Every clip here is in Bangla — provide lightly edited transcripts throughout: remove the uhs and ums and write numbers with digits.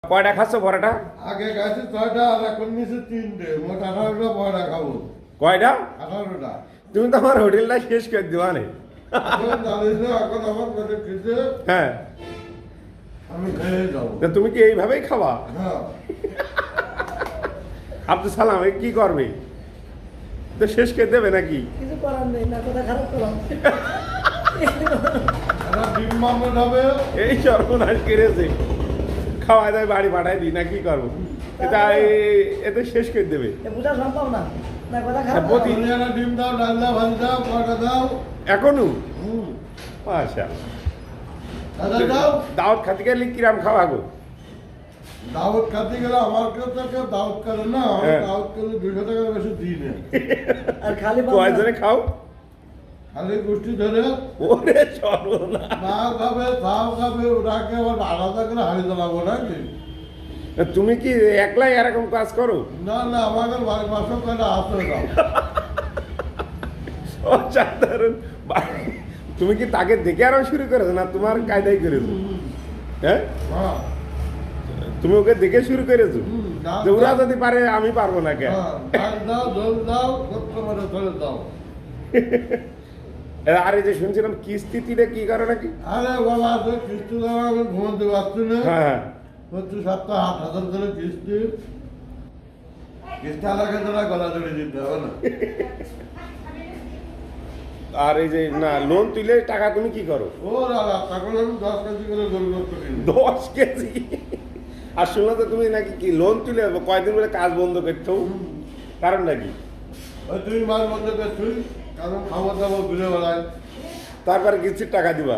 কয়টা খাচ্ছ পরোটা? আগে খাইছি 6টা আর এখন নিচে 3টে, মোট 18টা পরোটা খাবো। কয়টা? 18টা। তুমি তো আমার হোটেলটা শেষ করে দিবা নে। এখন জানিস না, এখন আমার পেটে খিদে, হ্যাঁ, আমি খেয়ে যাবো। তা তুমি কি এইভাবেই খাবা? হ্যাঁ, আব্দুল সালাম এ কি করবে? তো শেষ করে দেবে নাকি? কিছু করার নেই, না কথা খারাপ করলাম। একটা ডিম মামলেট হবে। এই সর্বনাশ করেছে, খাওয়া দাওয়া বাড়ি পাঠাই দিই না, কি করবো? এটা এতে শেষ করে দেবে। এ বোঝা সম্ভব না, না কথা খারাপ হ্যাঁ, প্রতি- করলাম। তুমি একটা ডিম দাও, ডাল দাও, ভাজি দাও, পরোটা দাও। এখনো? হুম। আচ্ছা, দাদা দাও। দাওয়াত খাতে গেলে কিরাম খাওয়া গো? দাওয়াত খাতে গেলে আমার কেউ তো কেউ দাওয়াত করে না, আমি হ্যাঁ। দাওয়াত করলে 200 টাকার বেশি দিই না। আর খালি কয়জনে খাও? খালি গোষ্ঠী ধরে ওরে সর্বনাশ, নাও খাবে, তাও খাবে, ওটাকে আবার আলাদা করে হাড়ি চালাবো নাকি? তুমি কি একলাই এরকম কাজ করো? না না, আমাদের বাড়ির পাশে কয়টা আছে না। অসাধারণ। তুমি কি তাকে দেখে আরো শুরু করেছো না তোমার কায়দাই করেছো? হ্যাঁ, হ্যাঁ, তুমি ওকে দেখে শুরু করেছো দাও, যে ওরা দাও। যদি পারে আমি পারবো না কে? হ্যাঁ, ডাল দাও, ঝোল দাও, করতে পারে ধরে দাও। আর এই যে শুনছিলাম কিস্তিতে কি করে নাকি? আরে বাবা, তো কিস্তি দেওয়া আমি ঘুমোতে পারছি না। হ্যাঁ, প্রতি সপ্তাহ 8,000 করে কিস্তি। কিস্তি আলাদা করে গলা ধরে দিতে হবে না। আর এই যে না লোন তুলে টাকা তুমি কি করো? ও দাদা, তখন আমি 10 কেজি করে গরু গোস্ত কিনি। 10 কেজি? আর শুনলাম তো তুমি নাকি কি লোন তুলে কয়দিন বলে কাজ বন্ধ করছো, কারণ নাকি? ওই 2 মাস বন্ধ করছি, কারণ খাবার দাবার ঘুরে বেড়ায়। তারপরে কিস্তির টাকা দিবা।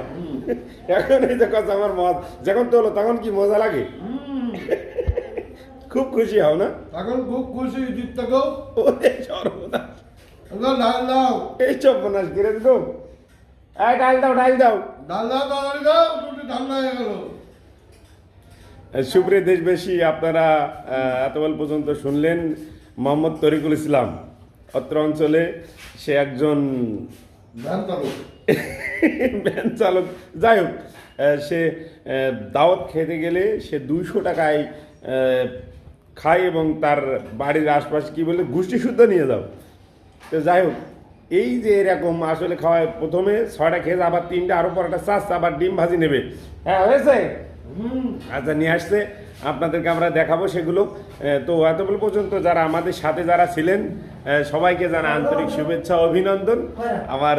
এখন এই যে কথা আমার মত যখন তোলো তখন কি মজা লাগে? খুব খুশি হও না? এখন খুব খুশি ঈদের থেকেও। ওরে সর্বনাশ, ওগুলো ডাল দাও, এই সর্বনাশ করে দিল। এই ডাল দাও, ডাল দাও। ডাল দাও, তাড়াতাড়ি দাও, দুটো ঠান্ডা হয়ে গেল। সুপ্রিয় দেশবাসী, আপনারা এতবেল পর্যন্ত শুনলেন মোহাম্মদ তরিকুল ইসলাম। অত্র অঞ্চলে সে একজন ধান চালু। ভ্যান চালক। যাই হোক, সে দাওয়াত খেতে গেলে সে 200 টাকায় খায় এবং তার বাড়ির আশপাশে কি বলে গোষ্ঠী শুদ্ধ নিয়ে যাও। তো যাই হোক, এই যে এরকম আসলে খাওয়ায় প্রথমে 6টা খেয়ে আবার 3টা আরও পরোটা চাচ্ছে, আবার ডিম ভাজি নেবে। হ্যাঁ হয়েছে? আচ্ছা, নিয়ে আসছে, আপনাদেরকে আমরা দেখাবো সেগুলো। তো এতগুলো পর্যন্ত যারা আমাদের সাথে যারা ছিলেন সবাইকে জানা আন্তরিক শুভেচ্ছা ও অভিনন্দন। আমার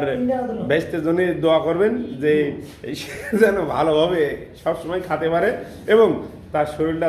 বেস্টের জন্য দোয়া করবেন যে সে যেন ভালোভাবে সবসময় খেতে পারে এবং তার শরীরটা